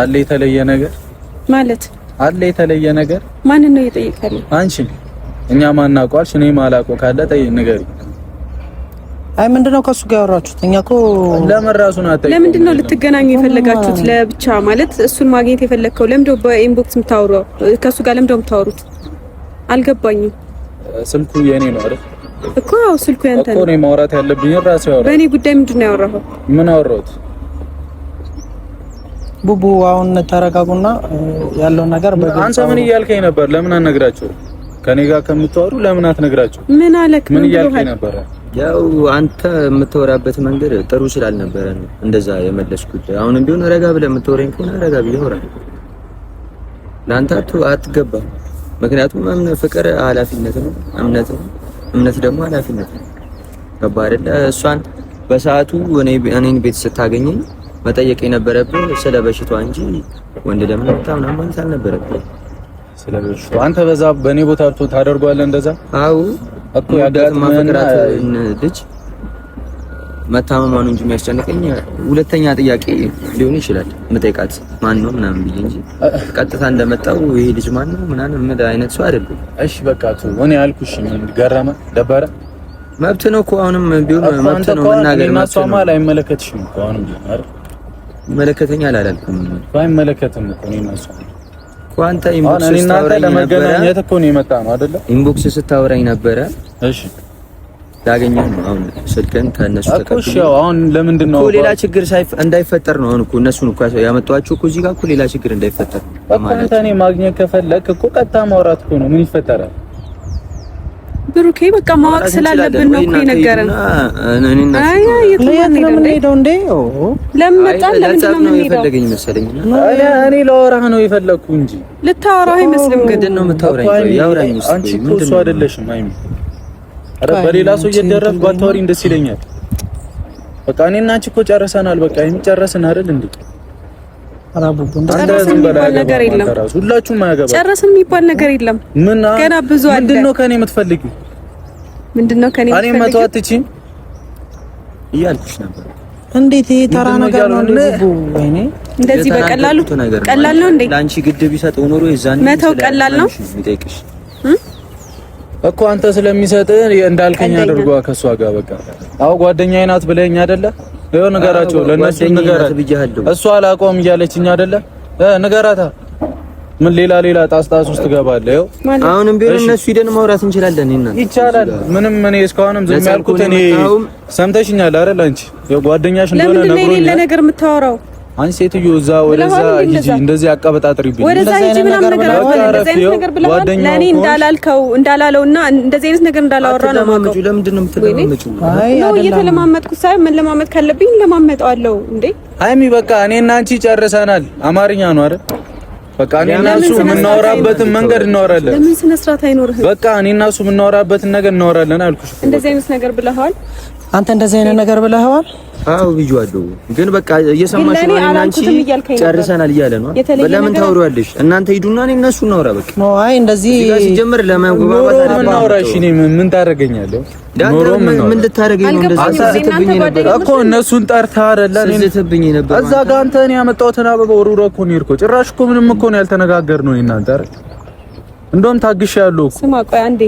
Speaker 2: አለ የተለየ ነገር
Speaker 1: ማለት
Speaker 2: አለ የተለየ ነገር
Speaker 1: ማንን ነው እየጠየቀኝ?
Speaker 2: አንቺ እኛ ማናውቀዋልሽ እኔ ማላውቀው ካለ ንገሪ።
Speaker 4: አይ ምንድነው ከሱ ጋር ያወራችሁት? እኛ እኮ
Speaker 2: ለመራሱን አጠይቁ።
Speaker 1: ለምንድነው ልትገናኙ የፈለጋችሁት? ለብቻ ማለት እሱን ማግኘት የፈለግከው ለምንድነው? በኢንቦክስ የምታወራው ከሱ ጋር ለምንድነው የምታወሩት? አልገባኝም።
Speaker 2: ስልኩ የኔ ነው አይደል
Speaker 1: እኮ? ስልኩ ያንተ ነው
Speaker 2: እኮ። እኔ ማውራት ያለብኝ ራሴ ያወራው።
Speaker 1: በእኔ ጉዳይ ምንድነው ያወራኸው?
Speaker 2: ምን አወራሁት?
Speaker 4: ቡቡ አሁን ተረጋጉና ያለው ነገር
Speaker 2: አንተ ምን እያልከኝ ነበር? ለምን አትነግራቸው? ከኔ ጋር ከምታወሩ ለምን አትነግራቸው?
Speaker 1: ምን አለክ?
Speaker 2: ምን እያልከኝ ነበር?
Speaker 3: ያው አንተ የምትወራበት መንገድ ጥሩ ስላልነበረ ነው እንደዛ የመለስኩት። አሁንም ቢሆን ረጋ ብለህ የምትወረኝ ከሆነ ረጋ ብለህ አውራ። ለአንተ አትገባም። ምክንያቱም ፍቅር ኃላፊነት ነው፣ እምነት ደግሞ ኃላፊነት ነው። ገባህ አይደለ? እሷን በሰዓቱ እኔን ቤት ስታገኘኝ መጠየቅ የነበረብህ ስለ በሽታዋ እንጂ ወንድ ለምን በጣም ነው ማለት አልነበረብህ። ስለ በሽታዋ
Speaker 2: አንተ በዛ በእኔ ቦታ ታደርጓለህ እንደዛ?
Speaker 3: አዎ
Speaker 2: እኮ ያጋጥመህና
Speaker 3: ልጅ መታመሟን እንጂ የሚያስጨንቀኝ ሁለተኛ ጥያቄ ሊሆን ይችላል። መጠየቃት ማን ነው ምናምን ብዬ እንጂ ቀጥታ እንደመጣው ይሄ ልጅ ማን ነው ምናምን ምን አይነት ሰው አይደለም።
Speaker 2: እሺ በቃ እኔ ያልኩሽ ምን ገረመ ደበረ?
Speaker 3: መብት ነው እኮ አሁንም ቢሆን መብት ነው መናገር።
Speaker 2: ማሷማ አይመለከትሽም እኮ አሁንም ቢሆን አይደል?
Speaker 3: ይመለከተኛል አላልኩም።
Speaker 2: አይመለከትም እኮ እኔ ማሷ
Speaker 3: እኮ አንተ ኢንቦክስ ስታወራኝ ነበረ።
Speaker 2: ለመገናኘት እኮ ነው የመጣ ነው አይደለ?
Speaker 3: ኢንቦክስ ስታወራኝ ነበረ።
Speaker 2: እሺ
Speaker 3: ያገኘህ ነው አሁን ስልክን ከነሱ
Speaker 2: ተቀብዬ እኮ አሁን ለምንድን ነው
Speaker 3: ሌላ ችግር እንዳይፈጠር ነው አሁን እኮ እነሱን እኮ ያመጣኋቸው እኮ እዚህ ጋር እኮ ሌላ ችግር እንዳይፈጠር
Speaker 2: ማለት ነው። እኔ ማግኘት ከፈለክ እኮ ቀጥታ ማውራት እኮ ነው። ምን ይፈጠራል?
Speaker 1: ብሩኬ በቃ ማወቅ ስላለብን ነው እኮ የነገረን። አይ የት ነው የምንሄደው እንዴ? ለምን መጣን? ለምንድን ነው
Speaker 3: የፈለገኝ መሰለኝ?
Speaker 2: እኔ ለወራህ ነው የፈለኩ እንጂ
Speaker 1: ልታወራህ አይመስልም። ግን
Speaker 3: ነው የምታወራኝ? ያውራኝ እስኪ።
Speaker 2: አንቺ እኮ እሱ አይደለሽም አይሚ። ኧረ በሌላ ሰው እየደረስኩ ባታወሪኝ ደስ ይለኛል። በቃ እኔና አንቺ እኮ ጨርሰናል። በቃ የሚጨረስን አይደል እንዴ?
Speaker 1: ጨረስን የሚባል ነገር የለም።
Speaker 2: ሁላችሁም አያገባም።
Speaker 1: ጨረስን የሚባል ነገር የለም። ገና ብዙ አለ።
Speaker 2: ምንድነው ከኔ የምትፈልጊው?
Speaker 1: ምንድነው ከኔ
Speaker 2: እኔ መተው አትችይም እያልኩሽ ነበር።
Speaker 4: እንዴት ይሄ ተራ ነገር ነው? ወይኔ
Speaker 1: እንደዚህ በቀላሉ ቀላል ነው እንዴ?
Speaker 3: ላንቺ ግድ ቢሰጠው ኖሮ የዛኔ
Speaker 1: መተው ቀላል ነው
Speaker 2: እኮ አንተ ስለሚሰጥ እንዳልከኝ አድርጓ ከሷ ጋር በቃ አው ጓደኛዬ ናት ብለኸኝ አይደለ? ይኸው ንገራቸው፣ ለነሱ ንገራት። እሷ አላቆም እያለችኝ አይደለ? ንገራታ። ምን ሌላ ጣስጣስ ውስጥ ገባለ? ይኸው
Speaker 3: አሁንም ቢሆን እነሱ ሂደን ማውራት እንችላለን።
Speaker 2: ይቻላል። ምንም እኔ እስካሁንም ዝም ያልኩት እኔ ሰምተሽኛል አይደል? አንቺ የጓደኛሽ እንደሆነ ነግሮኛል።
Speaker 1: ለነገር የምታወራው
Speaker 2: አንቺ ሴትዮ እዛ ወደዛ ሂጂ፣ እንደዚህ አቀበጣጥሪብኝ
Speaker 1: ወደዛ ሂጂ ምናምን ነገር እንደዚህ ነገር ብለዋል። ለኔ እንዳላለውና እንደዚህ አይነት ነገር እንዳላወራ ነው ማለት ነው።
Speaker 3: ለምንድን ነው የምትለማመጪው?
Speaker 1: ነው እየተለማመጥኩ ሳይሆን ምን ለማመጥ ካለብኝ ለማመጣው እንዴ።
Speaker 2: አይሚ በቃ እኔና አንቺ ጨርሰናል። አማርኛ ነው አይደል? በቃ እኔና እሱ የምናወራበትን መንገድ እናወራለን።
Speaker 1: ለምን ስነ ስርዓት አይኖርህም?
Speaker 2: በቃ እኔና እሱ የምናወራበትን ነገር እናወራለን አልኩሽ።
Speaker 1: እንደዚህ አይነት ነገር ብለሃል
Speaker 4: አንተ? እንደዚህ አይነት ነገር ብለሃል?
Speaker 3: አዎ ብዬዋለሁ። ግን በቃ እየሰማሽ ነው። አንቺ ጨርሰናል እያለ ነው። ለምን ታወሪዋለሽ? እናንተ ሂዱና እኔ እነሱ እናውራ በቃ።
Speaker 4: ነው አይ እንደዚህ
Speaker 3: ሲጀምር ለማንጎባባት
Speaker 2: እናውራሽ። እኔ ምን ታደርገኛለህ?
Speaker 3: ምን ልታደርገኝ ነው? እንደዚህ ዝትብኝ ነበር
Speaker 2: እኮ እነሱን ጠርታ አይደለ? እኔ ዝትብኝ ነበር። እዛ ጋር አንተ እኔ ያመጣሁትን አበባ ወሩራ እኮ ነው የሄድከው። ጭራሽ እኮ ምንም እኮ ነው ያልተነጋገርነው እናንተ አይደል? እንደውም ታግሻለሁ እኮ።
Speaker 1: ስማ ቆይ አንዴ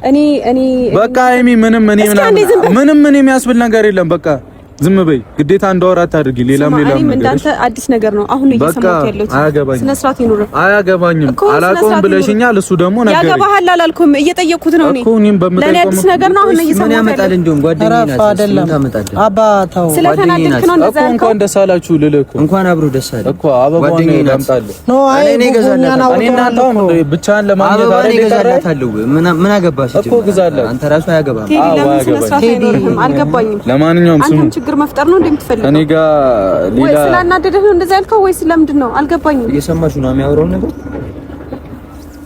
Speaker 1: እኔ
Speaker 2: በቃ አይሚ ምንም እኔ የሚያስብል ነገር የለም። በቃ ዝም በይ። ግዴታ እንዳወራ አታድርጊ። ሌላም ነገር
Speaker 1: እንዳንተ አዲስ ነገር ነው አሁን እየሰማሁት ያለሁት።
Speaker 2: ስነ
Speaker 1: ስርዓት ይኑር።
Speaker 2: አያገባኝም። አላቆም ብለሽኛል። እሱ ደግሞ ነገር
Speaker 1: ያገባሃል አላልኩም። እየጠየቅኩት ነው እኔ ለኔ አዲስ ነገር ነው አሁን እየሰማሁት ያለሁት።
Speaker 3: ያመጣል እንደውም ጓደኛዬ ናት ታመጣለህ።
Speaker 4: አባታው
Speaker 1: ስለተናደድክ ነው እንደዛ ያልከው።
Speaker 2: እንኳን ደስ አላችሁ ልልህ እኮ
Speaker 3: እንኳን አብሮ ደስ አለ
Speaker 2: እኮ አበባውን ያምጣልህ።
Speaker 4: ኖ አይ
Speaker 3: እኔ ገዛለሁ።
Speaker 2: እኔና አንተ ብቻህን ለማግኘት አይደል
Speaker 3: ገዛላታለሁ። ምን አገባሽ
Speaker 2: እኮ ግዛለህ።
Speaker 3: አንተ ራሱ አያገባም።
Speaker 1: አልገባኝም።
Speaker 2: ለማንኛውም ስሙ
Speaker 1: አንተ ችግር መፍጠር ነው እንደምትፈልገው
Speaker 2: እኔ ጋር ሌላ
Speaker 1: ስላናደደህ ነው እንደዛ ያልከው ወይስ ለምንድን ነው? አልገባኝም።
Speaker 3: እየሰማሽ ነው የሚያወራው ነገር።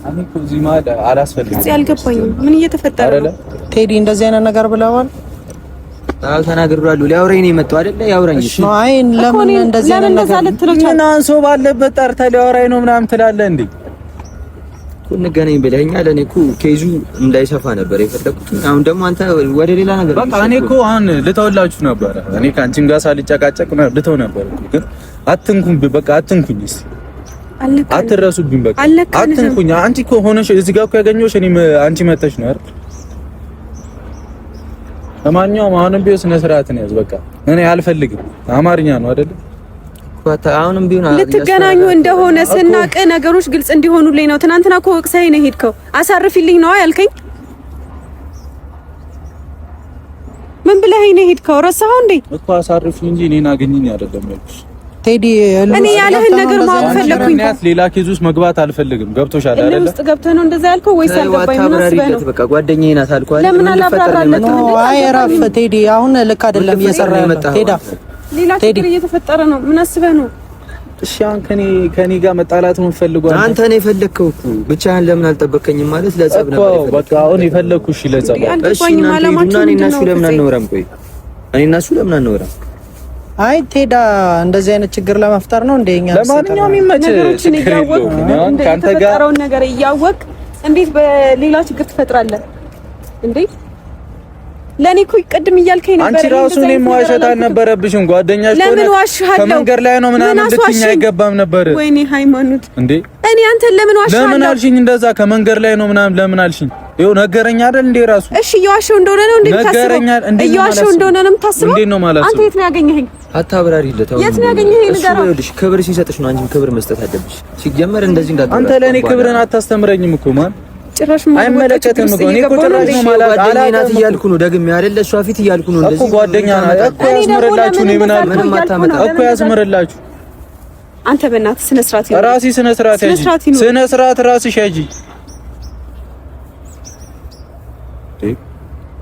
Speaker 2: እኔ እኮ እዚህ ማለት አላስፈልግም።
Speaker 1: አልገባኝም። ምን እየተፈጠረ ነው?
Speaker 4: ቴዲ እንደዚህ አይነት ነገር ብለዋል።
Speaker 3: አዎ ተናግሬዋለሁ። ሊያወራኝ ነው የመጣው አይደለ? ያወራኝ። እሺ ነው።
Speaker 4: አይ ለምን እንደዚህ አይነት ነገር
Speaker 2: ምን አንሶ ባለበት ጠርተህ ሊያወራኝ ነው ምናምን ትላለህ እንዴ?
Speaker 3: እንገናኝ ብለኸኛል። እኔ እኮ ኬዙ እንዳይሰፋ ነበር የፈለኩት። አሁን ደግሞ አንተ ወደ ሌላ ነገር
Speaker 2: በቃ እኔ እኮ አሁን ልተውላችሁ ነበር። እኔ ከአንቺም ጋር ሳልጨቃጨቅ ነው ልተው ነበር እኮ። ግን አትንኩኝ፣ በቃ አትንኩኝ፣ አትረሱብኝ፣ በቃ አትንኩኝ። አንቺ እኮ ሆነሽ እዚህ ጋር እኮ ያገኘሁሽ እኔ አንቺ መተሽ ነው አይደል? ለማንኛውም አሁንም ቢሆን ስነ ስርዓትን ያዝ። በቃ እኔ አልፈልግም። አማርኛ ነው አይደል?
Speaker 3: አሁንም ቢሆን
Speaker 1: ልትገናኙ እንደሆነ ስናቅ ነገሮች ግልጽ እንዲሆኑልኝ ነው። ትናንትና እኮ ወቅሰኸኝ ነው ሄድከው። አሳርፊልኝ ነው ያልከኝ። ምን ብለኸኝ ነው ሄድከው? ረሳኸው እንዴ?
Speaker 2: እኮ አሳርፊኝ እንጂ እኔን አገኘኝ አይደለም ያልኩሽ
Speaker 4: ቴዲ።
Speaker 1: እኔ ያለህን ነገር ማወቅ ፈለኩኝ።
Speaker 2: ሌላ ኬዝ ውስጥ መግባት አልፈልግም። ገብቶሻል አይደል?
Speaker 1: ውስጥ ገብተህ ነው እንደዛ ያልከው ወይስ አልገባኝ? ምን አስበህ ነው?
Speaker 3: በቃ ጓደኛዬ ናት አልኳት።
Speaker 1: ለምን አላብራራለትም?
Speaker 4: አይ እረፍ ቴዲ። አሁን ልክ አይደለም እየሰራ ያለው ቴዳ።
Speaker 1: ሌላ ችግር እየተፈጠረ ነው። ምን አስበህ ነው?
Speaker 2: እሺ አሁን ከኔ ጋር መጣላት ነው ፈልጓል።
Speaker 3: አንተ ነው የፈለግከው እኮ ብቻህን ለምን አልጠበቀኝም ማለት ለጸብ ነበር
Speaker 2: እኮ። በቃ አሁን የፈለግኩሽ ለጸብ።
Speaker 3: እሺ እኔና እሱ ለምን አንወራም? ቆይ እኔና እሱ ለምን አንወራም?
Speaker 4: አይ ቴዳ እንደዚህ አይነት ችግር ለመፍጠር ነው እንደኛ።
Speaker 2: ለማንኛውም ይመችህ።
Speaker 1: ነገሮችን እያወቅህ ካንተ ጋር ነገር እያወቅህ እንዴት በሌላ ችግር ትፈጥራለህ እንዴ? ለኔ እኮ ቅድም እያልከኝ ነበር።
Speaker 2: አንቺ ራሱ እኔ መዋሸት አልነበረብሽም። ጓደኛሽ ሆነ ከመንገድ ላይ ነው ምናምን ልትይኝ አይገባም ነበር።
Speaker 1: ወይኔ ሃይማኖት
Speaker 2: እንዴ!
Speaker 1: እኔ አንተን ለምን ዋሻለሁ?
Speaker 2: ለምን አልሽኝ እንደዛ? ከመንገድ ላይ ነው ምናምን ለምን አልሽኝ? ይኸው ነገረኛ አይደል እንዴ ራሱ።
Speaker 1: እሺ እየዋሸው እንደሆነ ነው እንዴ የምታስበው? እየዋሸው እንደሆነ ነው የምታስበው?
Speaker 2: እንዴት ነው ማለት?
Speaker 1: አንተ የት ነው ያገኘኸኝ?
Speaker 3: አታብራሪለት።
Speaker 1: የት ነው ያገኘኸኝ? ንገረው።
Speaker 3: ይኸውልሽ ክብር ሲሰጥሽ ነው አንቺም ክብር መስጠት አለብሽ። ሲጀመር እንደዚህ እንዳትወራ።
Speaker 2: አንተ ለኔ ክብርን አታስተምረኝም እኮ ማን
Speaker 1: ጭራሽ
Speaker 2: አይመለከትም እኮ። እኔ እኮ ጭራሽ ነው ማለት
Speaker 3: ጓደኛ ናት እያልኩ ነው ደግሜ አይደለ? እሷ ፊት እያልኩ ነው እንደዚህ
Speaker 2: እኮ ጓደኛ ናት እኮ። ያስመረላችሁ ነው ምንም
Speaker 3: አታመጣ
Speaker 2: እኮ ያስመረላችሁ።
Speaker 1: አንተ በእናትህ ስነ ስርዓት ይኖር።
Speaker 2: ራስሽ ስነ ስርዓት ያጂ ስነ ስርዓት ራስሽ ያጂ።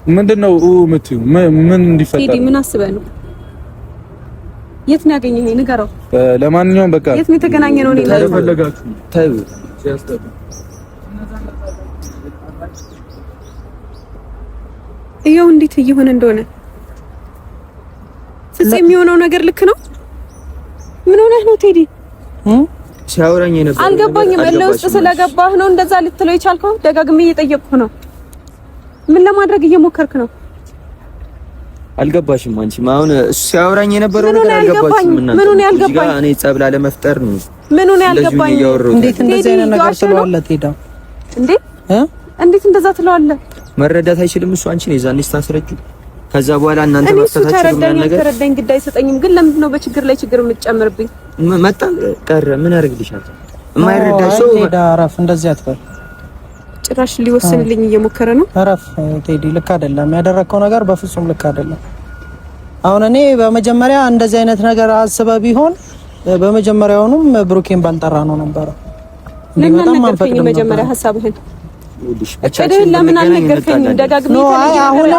Speaker 2: ምንድነው የምትይው? ምን እንዲፈጠር
Speaker 1: ቴዲ ምን አስበህ ነው? የት ነው ያገኘኸኝ? ንገረው።
Speaker 2: ለማንኛውም በቃ
Speaker 1: የት ነው የተገናኘነው? እኔ
Speaker 2: ተፈለጋችሁ
Speaker 3: ታዩ
Speaker 2: ሲያስጠላ
Speaker 1: ይኸው እንዴት እየሆነ እንደሆነ ፍፄ። የሚሆነው ነገር ልክ ነው። ምን ሆነህ ነው ቴዲ?
Speaker 3: ሲያወራኝ ነበር።
Speaker 1: አልገባኝም። ለውስጥ ስለገባህ ነው እንደዛ ልትለው የቻልከው? ደጋግሜ እየጠየቅኩ ነው። ምን ለማድረግ እየሞከርክ ነው?
Speaker 3: አልገባሽም? አንቺ አሁን ሲያወራኝ የነበረው ነገር አልገባሽም?
Speaker 1: ምኑን ያልገባኝ?
Speaker 3: እኔ ጸብ ላለመፍጠር ነው።
Speaker 1: ምኑን ያልገባኝ?
Speaker 4: እንዴት እንደዚህ አይነት ነገር ትለዋለህ? ቴዳ እንዴት እንደዛ ትለዋለህ?
Speaker 3: መረዳት አይችልም እሱ። አንቺ ነው የዛኔ ስታስረጂው። ከዛ በኋላ እናንተ ማስተታችሁ ምን ነገር
Speaker 1: ተረዳኝ ግድ አይሰጠኝም። ግን ለምንድን ነው በችግር ላይ ችግር የምትጨምርብኝ?
Speaker 3: መጣ ቀረ ምን ያደርግልሻል? የማይረዳ ሰው
Speaker 4: ቴዳ አረፍ፣ እንደዚህ አትበል።
Speaker 1: ጭራሽ ሊወስንልኝ እየሞከረ ነው።
Speaker 4: አረፍ ቴዲ፣ ልክ አይደለም ያደረከው ነገር፣ በፍጹም ልክ አይደለም። አሁን እኔ በመጀመሪያ እንደዚህ አይነት ነገር አስበህ ቢሆን በመጀመሪያውንም ብሩኬን ባልጠራ ነው ነበር።
Speaker 1: ለምን አልነገርከኝም? መጀመሪያ ሐሳብህን እቅድህን ለምን አልነገርከኝም? ደጋግሜ አሁን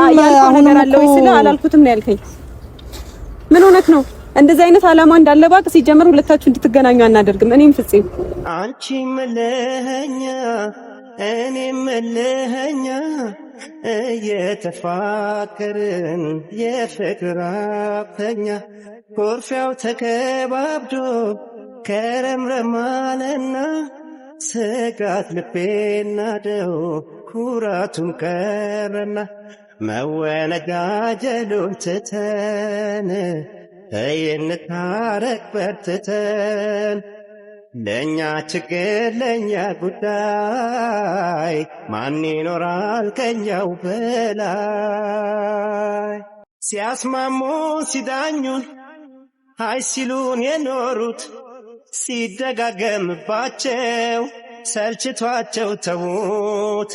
Speaker 1: አለው ስለ አላልኩትም ነው ያልከኝ። ምን ሆነክ ነው? እንደዚህ አይነት አላማ እንዳለ ባቅ ሲጀምር ሁለታችሁ እንድትገናኙ አናደርግም። እኔም ፍጹም
Speaker 5: አንቺ መለኛ እኔ መለኛ እየተፋቀርን የፍቅር አብተኛ ኮርፊያው ተከባብዶ ከረምረማለና ስጋት ልቤና ደው ኩራቱም ቀረና መወነጃጀሉን ትተን እንታረቅ በርትተን ለኛ ችግር ለኛ ጉዳይ ማን ይኖራል ከኛው በላይ ሲያስማሙ ሲዳኙን ሃይ ሲሉን የኖሩት ሲደጋገምባቸው ሰልችቷቸው ተዉት